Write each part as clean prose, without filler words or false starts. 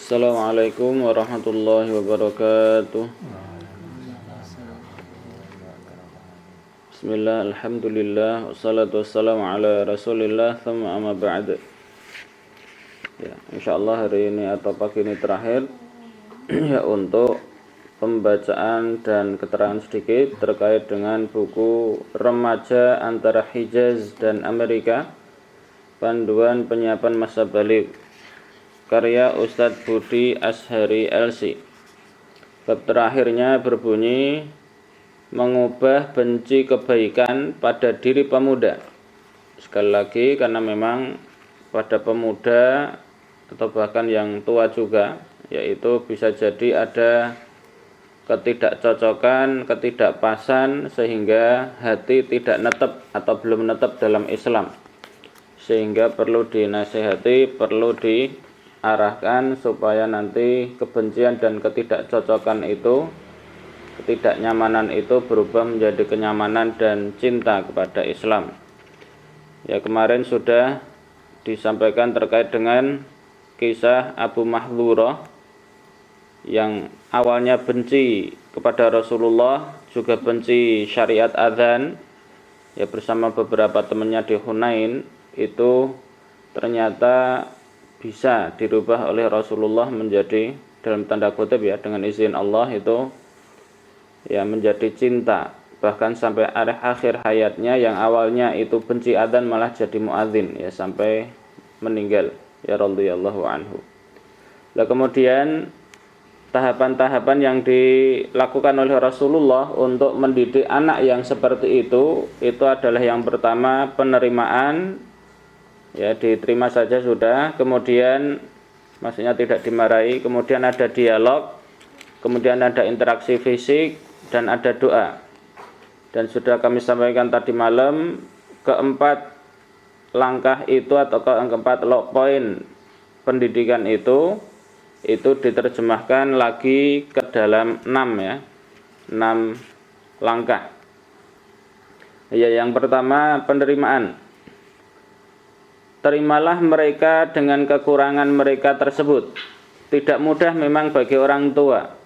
Assalamualaikum warahmatullahi wabarakatuh. Bismillah, alhamdulillah, wassalatu wassalamu ala rasulillah, thumma amma ba'd. Ya, insyaallah hari ini atau pagi ini terakhir ya untuk pembacaan dan keterangan sedikit terkait dengan buku Remaja Antara Hijaz dan Amerika, Panduan Penyiapan Masa Baligh, karya Ustadz Budi Ashari LC. Bab terakhirnya berbunyi mengubah benci kebaikan pada diri pemuda. Sekali lagi, karena memang pada pemuda atau bahkan yang tua juga, yaitu bisa jadi ada ketidakcocokan, ketidakpasan sehingga hati tidak netep atau belum netep dalam Islam, sehingga perlu dinasihati, perlu diarahkan supaya nanti kebencian dan ketidakcocokan itu, ketidaknyamanan itu berubah menjadi kenyamanan dan cinta kepada Islam. Ya, kemarin sudah disampaikan terkait dengan kisah Abu Mahdhurah yang awalnya benci kepada Rasulullah, juga benci syariat adzan, ya bersama beberapa temannya di Hunain, itu ternyata bisa dirubah oleh Rasulullah menjadi, dalam tanda kutip ya, dengan izin Allah itu ya menjadi cinta, bahkan sampai akhir hayatnya yang awalnya itu benci adzan malah jadi muadzin ya sampai meninggal ya radhiyallahu anhu. Lah kemudian tahapan-tahapan yang dilakukan oleh Rasulullah untuk mendidik anak yang seperti itu adalah yang pertama penerimaan, ya diterima saja sudah, kemudian maksudnya tidak dimarahi, kemudian ada dialog, kemudian ada interaksi fisik, dan ada doa. Dan sudah kami sampaikan tadi malam, keempat langkah itu atau keempat poin pendidikan itu diterjemahkan lagi ke dalam 6 langkah. Ya, yang pertama penerimaan. Terimalah mereka dengan kekurangan mereka tersebut. Tidak mudah memang bagi orang tua,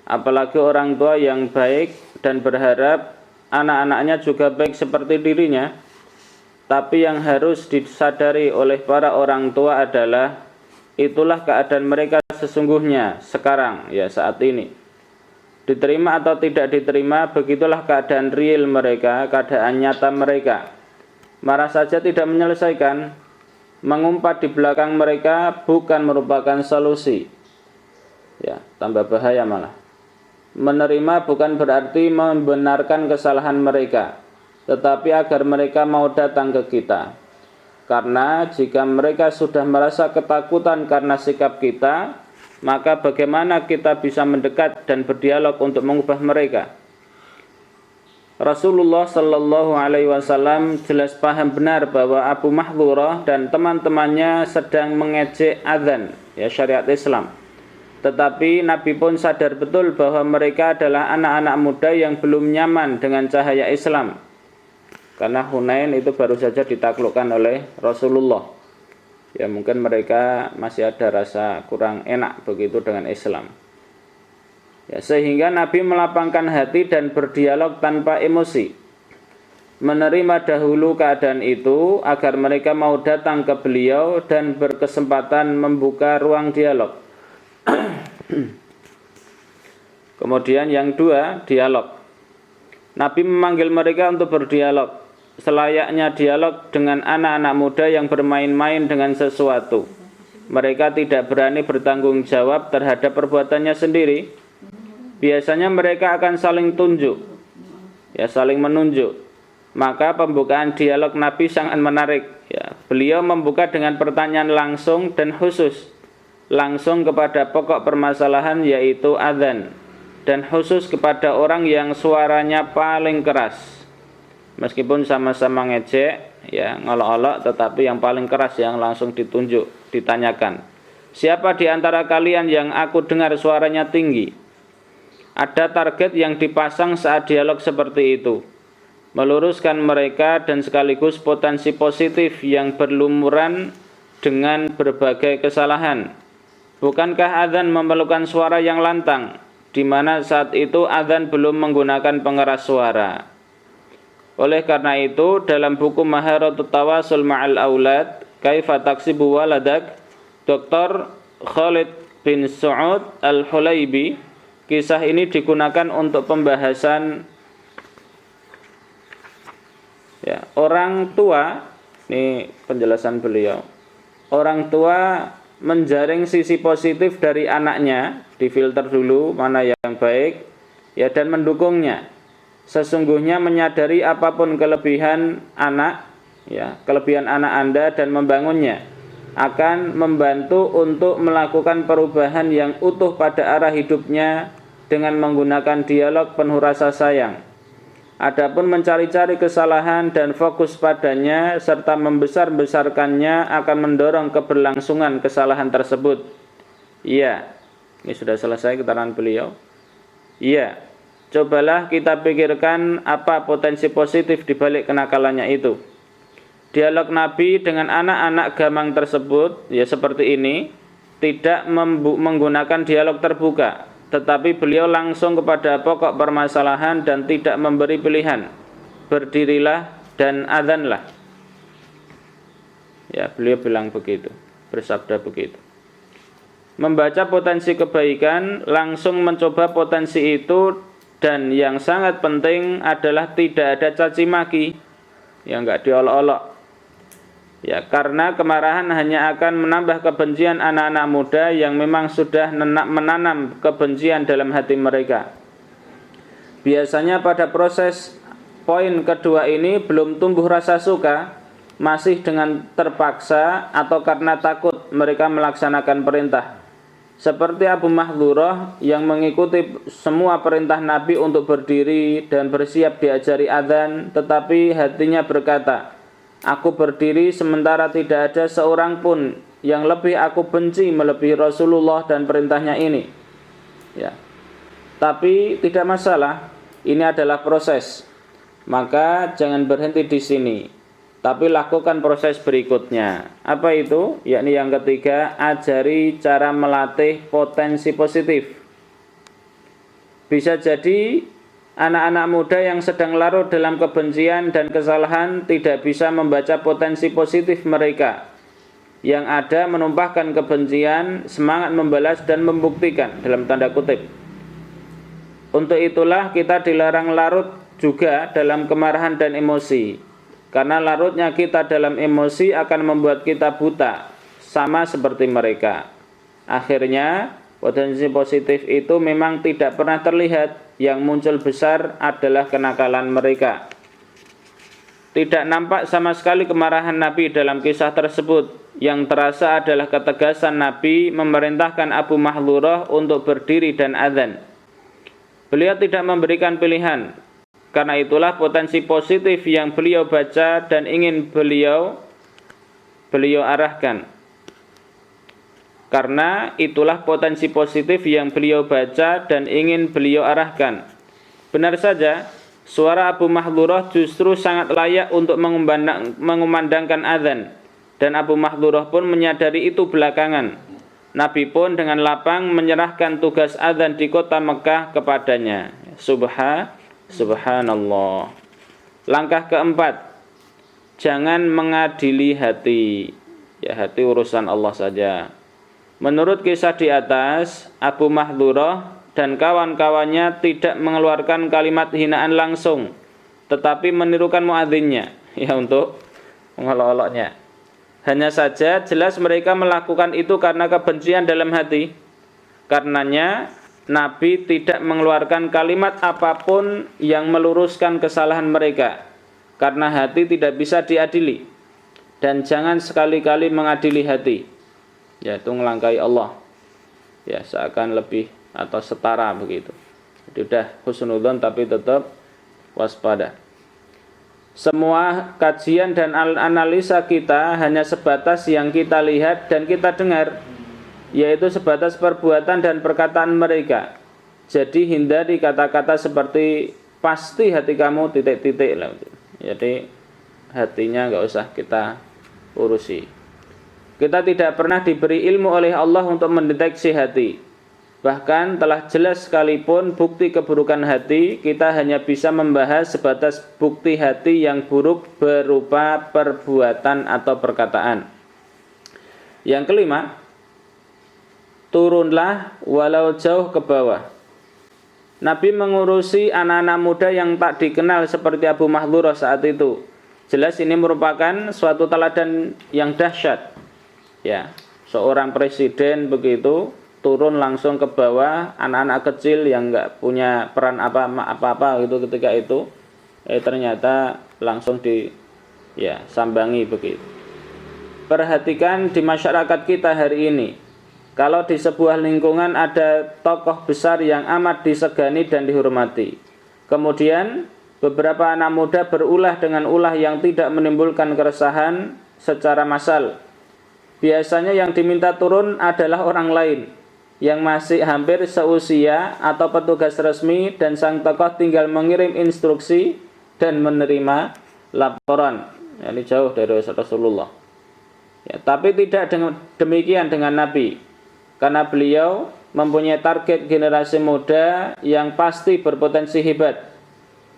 apalagi orang tua yang baik dan berharap anak-anaknya juga baik seperti dirinya. Tapi yang harus disadari oleh para orang tua adalah itulah keadaan mereka sesungguhnya sekarang, ya saat ini. Diterima atau tidak diterima, begitulah keadaan real mereka, keadaan nyata mereka. Marah saja tidak menyelesaikan. Mengumpat di belakang mereka bukan merupakan solusi, ya tambah bahaya malah. Menerima bukan berarti membenarkan kesalahan mereka, tetapi agar mereka mau datang ke kita. Karena jika mereka sudah merasa ketakutan karena sikap kita, maka bagaimana kita bisa mendekat dan berdialog untuk mengubah mereka? Rasulullah Shallallahu Alaihi Wasallam jelas paham benar bahwa Abu Mahdhurah dan teman-temannya sedang mengejek adzan, ya syariat Islam. Tetapi Nabi pun sadar betul bahwa mereka adalah anak-anak muda yang belum nyaman dengan cahaya Islam. Karena Hunain itu baru saja ditaklukkan oleh Rasulullah. Ya mungkin mereka masih ada rasa kurang enak begitu dengan Islam. Ya, sehingga Nabi melapangkan hati dan berdialog tanpa emosi. Menerima dahulu keadaan itu agar mereka mau datang ke beliau dan berkesempatan membuka ruang dialog. Kemudian yang 2, dialog. Nabi memanggil mereka untuk berdialog, selayaknya dialog dengan anak-anak muda yang bermain-main dengan sesuatu. Mereka tidak berani bertanggung jawab terhadap perbuatannya sendiri. Biasanya mereka akan saling tunjuk, ya saling menunjuk. Maka pembukaan dialog Nabi sangat menarik. Ya, beliau membuka dengan pertanyaan langsung dan khusus, langsung kepada pokok permasalahan yaitu adzan, dan khusus kepada orang yang suaranya paling keras. Meskipun sama-sama ngejek, ya ngolok-olok, tetapi yang paling keras yang langsung ditunjuk, ditanyakan. Siapa di antara kalian yang aku dengar suaranya tinggi? Ada target yang dipasang saat dialog seperti itu. Meluruskan mereka dan sekaligus potensi positif yang berlumuran dengan berbagai kesalahan. Bukankah adzan memerlukan suara yang lantang, di mana saat itu adzan belum menggunakan pengeras suara? Oleh karena itu, dalam buku Maharatut Tawasul Ma'al Aulad, Kaifa Taksibu Waladak, Dr. Khalid bin Su'ud Al-Hulaibi, kisah ini digunakan untuk pembahasan orang tua. Ini penjelasan beliau. Orang tua menjaring sisi positif dari anaknya, difilter dulu mana yang baik, dan mendukungnya. Sesungguhnya menyadari apapun kelebihan anak, kelebihan anak Anda dan membangunnya akan membantu untuk melakukan perubahan yang utuh pada arah hidupnya dengan menggunakan dialog penuh rasa sayang. Adapun mencari-cari kesalahan dan fokus padanya serta membesar-besarkannya akan mendorong keberlangsungan kesalahan tersebut. Iya, ini sudah selesai keterangan beliau. Iya, cobalah kita pikirkan apa potensi positif di balik kenakalannya itu. Dialog Nabi dengan anak-anak gamang tersebut, seperti ini, tidak menggunakan dialog terbuka, tetapi beliau langsung kepada pokok permasalahan dan tidak memberi pilihan. Berdirilah dan adzanlah. Beliau bilang begitu, bersabda begitu. Membaca potensi kebaikan, langsung mencoba potensi itu, dan yang sangat penting adalah tidak ada caci maki, enggak diolok-olok. Karena kemarahan hanya akan menambah kebencian anak-anak muda yang memang sudah menanam kebencian dalam hati mereka. Biasanya pada proses poin kedua ini belum tumbuh rasa suka, masih dengan terpaksa atau karena takut mereka melaksanakan perintah. Seperti Abu Mahdhurah yang mengikuti semua perintah Nabi untuk berdiri dan bersiap diajari adzan, tetapi hatinya berkata, aku berdiri sementara tidak ada seorang pun yang lebih aku benci melebihi Rasulullah dan perintahnya ini. Tapi tidak masalah, ini adalah proses. Maka jangan berhenti di sini, tapi lakukan proses berikutnya. Apa itu? Yakni yang ketiga, ajari cara melatih potensi positif. Bisa jadi anak-anak muda yang sedang larut dalam kebencian dan kesalahan tidak bisa membaca potensi positif mereka. Yang ada menumpahkan kebencian, semangat membalas dan membuktikan, dalam tanda kutip. Untuk itulah kita dilarang larut juga dalam kemarahan dan emosi. Karena larutnya kita dalam emosi akan membuat kita buta, sama seperti mereka. Akhirnya, potensi positif itu memang tidak pernah terlihat. Yang muncul besar adalah kenakalan mereka. Tidak nampak sama sekali kemarahan Nabi dalam kisah tersebut. Yang terasa adalah ketegasan Nabi memerintahkan Abu Mahdhurah untuk berdiri dan adzan. Beliau tidak memberikan pilihan. Karena itulah potensi positif yang beliau baca dan ingin beliau arahkan. Karena itulah potensi positif yang beliau baca dan ingin beliau arahkan. Benar saja, suara Abu Mahdhurah justru sangat layak untuk mengumandangkan adzan. Dan Abu Mahdhurah pun menyadari itu belakangan. Nabi pun dengan lapang menyerahkan tugas adzan di kota Mekah kepadanya. Subhanallah. Langkah keempat, jangan mengadili hati. Hati urusan Allah saja. Menurut kisah di atas, Abu Mahdhurah dan kawan-kawannya tidak mengeluarkan kalimat hinaan langsung, tetapi menirukan muadzinnya, untuk mengolok-oloknya. Hanya saja jelas mereka melakukan itu karena kebencian dalam hati. Karenanya Nabi tidak mengeluarkan kalimat apapun yang meluruskan kesalahan mereka, karena hati tidak bisa diadili. Dan jangan sekali-kali mengadili hati, yaitu melangkahi Allah, seakan lebih atau setara begitu. Jadi udah husnudzon tapi tetap waspada. Semua kajian dan analisa kita hanya sebatas yang kita lihat dan kita dengar, yaitu sebatas perbuatan dan perkataan mereka. Jadi hindari kata-kata seperti pasti hati kamu titik-titik. Jadi hatinya enggak usah kita urusi. Kita tidak pernah diberi ilmu oleh Allah untuk mendeteksi hati. Bahkan telah jelas sekalipun bukti keburukan hati, kita hanya bisa membahas sebatas bukti hati yang buruk berupa perbuatan atau perkataan. Yang kelima, turunlah walau jauh ke bawah. Nabi mengurusi anak-anak muda yang tak dikenal seperti Abu Mahdhurah saat itu. Jelas ini merupakan suatu teladan yang dahsyat. Ya, seorang presiden begitu turun langsung ke bawah, anak-anak kecil yang enggak punya peran apa-apa gitu ketika itu, ternyata langsung sambangi begitu. Perhatikan di masyarakat kita hari ini, kalau di sebuah lingkungan ada tokoh besar yang amat disegani dan dihormati, kemudian beberapa anak muda berulah dengan ulah yang tidak menimbulkan keresahan secara massal, biasanya yang diminta turun adalah orang lain yang masih hampir seusia atau petugas resmi, dan sang tokoh tinggal mengirim instruksi dan menerima laporan. Ini jauh dari Rasulullah. Ya, tapi tidak demikian dengan Nabi, karena beliau mempunyai target generasi muda yang pasti berpotensi hebat.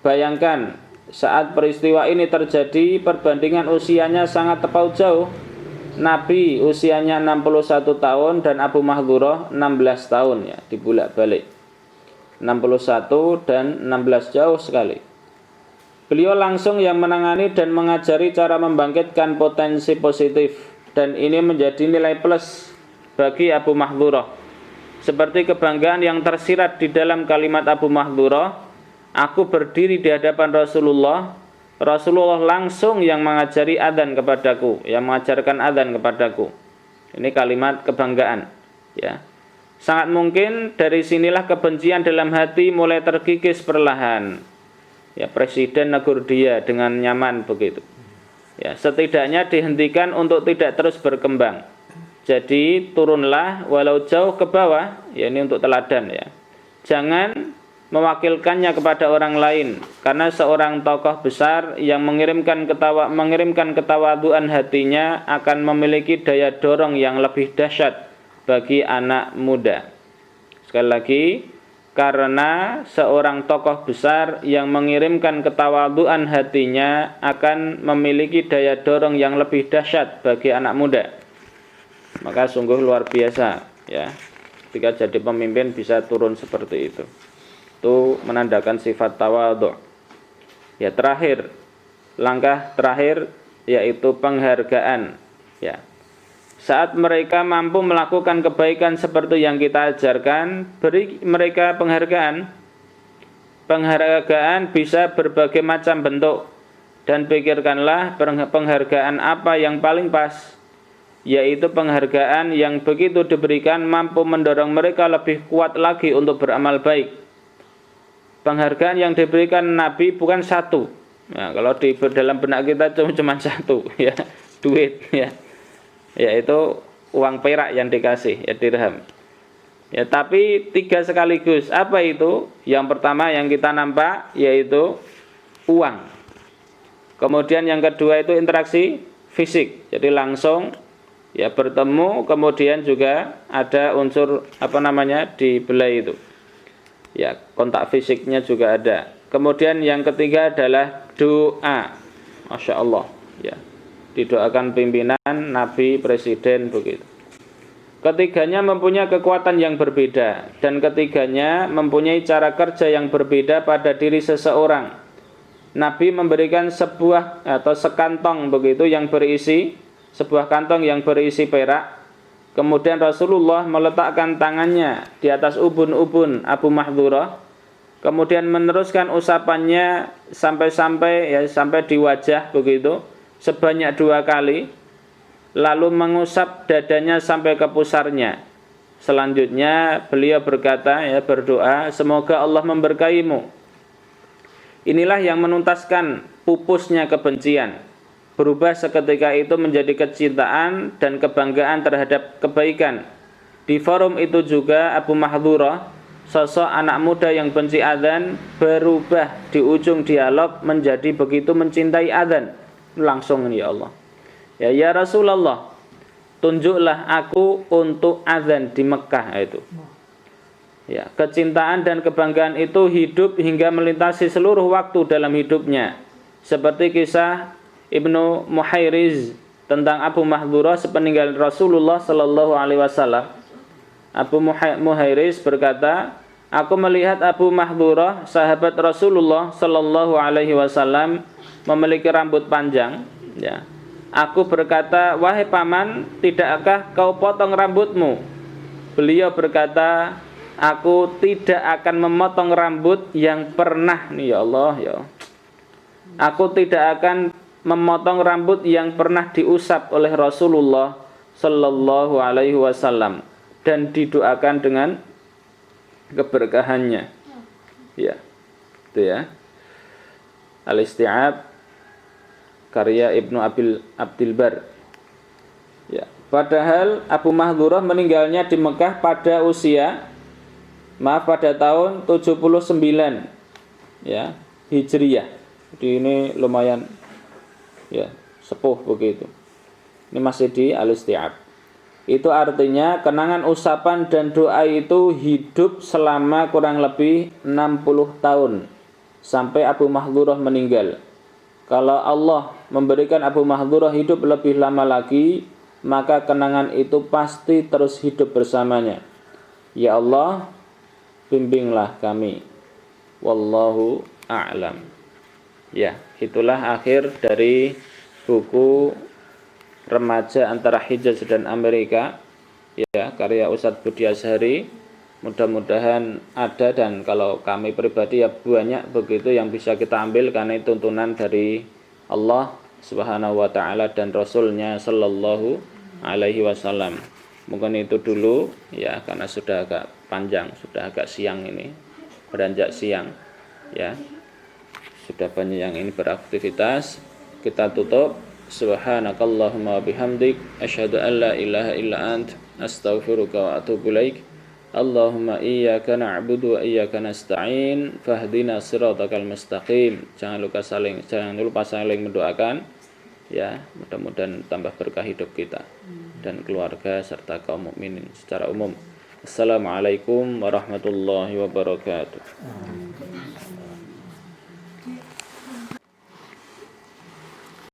Bayangkan saat peristiwa ini terjadi, perbandingan usianya sangat terpaut jauh. Nabi usianya 61 tahun dan Abu Mahdhurah 16 tahun, ya, dibulak-balik. 61 dan 16 jauh sekali. Beliau langsung yang menangani dan mengajari cara membangkitkan potensi positif, dan ini menjadi nilai plus bagi Abu Mahdhurah. Seperti kebanggaan yang tersirat di dalam kalimat Abu Mahdhurah, aku berdiri di hadapan Rasulullah langsung yang mengajari adzan kepadaku, yang mengajarkan adzan kepadaku. Ini kalimat kebanggaan, ya. Sangat mungkin dari sinilah kebencian dalam hati mulai terkikis perlahan. Ya, presiden negur dia dengan nyaman begitu. Ya, setidaknya dihentikan untuk tidak terus berkembang. Jadi turunlah walau jauh ke bawah, ya, ini untuk teladan, ya. Jangan mewakilkannya kepada orang lain, karena seorang tokoh besar yang mengirimkan ketawaduan hatinya akan memiliki daya dorong yang lebih dahsyat bagi anak muda. Sekali lagi, karena seorang tokoh besar yang mengirimkan ketawaduan hatinya akan memiliki daya dorong yang lebih dahsyat bagi anak muda. Maka sungguh luar biasa, ya, ketika jadi pemimpin bisa turun seperti itu. Itu menandakan sifat tawadhu. Ya, terakhir, langkah terakhir yaitu penghargaan, ya. Saat mereka mampu melakukan kebaikan seperti yang kita ajarkan, beri mereka penghargaan. Penghargaan bisa berbagai macam bentuk, dan pikirkanlah penghargaan apa yang paling pas, yaitu penghargaan yang begitu diberikan mampu mendorong mereka lebih kuat lagi untuk beramal baik. Penghargaan yang diberikan Nabi bukan satu. Ya, kalau di dalam benak kita cuma satu, ya, duit, ya, yaitu uang perak yang dikasih, ya, dirham. Ya, tapi 3 sekaligus. Apa itu? Yang pertama yang kita nampak yaitu uang. Kemudian yang kedua itu interaksi fisik. Jadi langsung, ya, bertemu, kemudian juga ada unsur dibelai itu. Ya, kontak fisiknya juga ada. Kemudian yang ketiga adalah doa. Masya Allah, ya, didoakan pimpinan, nabi, presiden begitu. Ketiganya mempunyai kekuatan yang berbeda, dan ketiganya mempunyai cara kerja yang berbeda pada diri seseorang. Nabi memberikan sebuah atau sekantong begitu yang berisi, sebuah kantong yang berisi perak. Kemudian Rasulullah meletakkan tangannya di atas ubun-ubun Abu Mahdhurah, kemudian meneruskan usapannya sampai di wajah begitu sebanyak 2 kali, lalu mengusap dadanya sampai ke pusarnya. Selanjutnya beliau berkata, ya, berdoa, semoga Allah memberkahimu. Inilah yang menuntaskan pupusnya kebencian, berubah seketika itu menjadi kecintaan dan kebanggaan terhadap kebaikan. Di forum itu juga Abu Mahdhurah, sosok anak muda yang benci adzan, berubah di ujung dialog menjadi begitu mencintai adzan. Langsung, ya Allah, ya Rasulullah, tunjuklah aku untuk azan di Mekah itu. Ya, kecintaan dan kebanggaan itu hidup hingga melintasi seluruh waktu dalam hidupnya. Seperti kisah Ibnu Muhairiz tentang Abu Mahdhurah sepeninggal Rasulullah sallallahu alaihi wasallam. Abu Muhairiz berkata, aku melihat Abu Mahdhurah sahabat Rasulullah sallallahu alaihi wasallam memiliki rambut panjang, ya. Aku berkata, wahai paman, tidakkah kau potong rambutmu? Beliau berkata, aku tidak akan memotong rambut yang pernah, nih ya Allah ya. Aku tidak akan memotong rambut yang pernah diusap oleh Rasulullah sallallahu alaihi wasallam dan didoakan dengan keberkahannya. Ya. Itu ya. Al-Isti'ab karya Ibnu Abdil Bar. Ya. Padahal Abu Mahdhurah meninggalnya di Mekah pada tahun 79 ya, Hijriyah. Jadi ini lumayan ya, sepuh begitu. Ini masih di Al-Isti'ab. Itu artinya kenangan usapan dan doa itu hidup selama kurang lebih 60 tahun sampai Abu Mahdhurah meninggal. Kalau Allah memberikan Abu Mahdhurah hidup lebih lama lagi, maka kenangan itu pasti terus hidup bersamanya. Ya Allah, bimbinglah kami. Wallahu a'lam. Ya, itulah akhir dari buku Remaja Antara Hijaz dan Amerika, ya, karya Ustadz Budi Azhari. Mudah-mudahan ada, dan kalau kami pribadi ya banyak begitu yang bisa kita ambil karena itu tuntunan dari Allah Subhanahu wa taala dan Rasulnya sallallahu alaihi wasallam. Mungkin itu dulu ya, karena sudah agak panjang, sudah agak siang ini, beranjak siang ya. Sudah banyak yang ini beraktivitas. Kita tutup. Subhanakallahumma bihamdik asyhadu an la ilaha illa ant astaghfiruka wa atubu ilaik. Allahumma iyyaka na'budu wa iyyaka nasta'in fahdina siratal mustaqim. Jangan lupa saling mendoakan ya, mudah-mudahan tambah berkah hidup kita dan keluarga serta kaum mukminin secara umum. Assalamualaikum warahmatullahi wabarakatuh.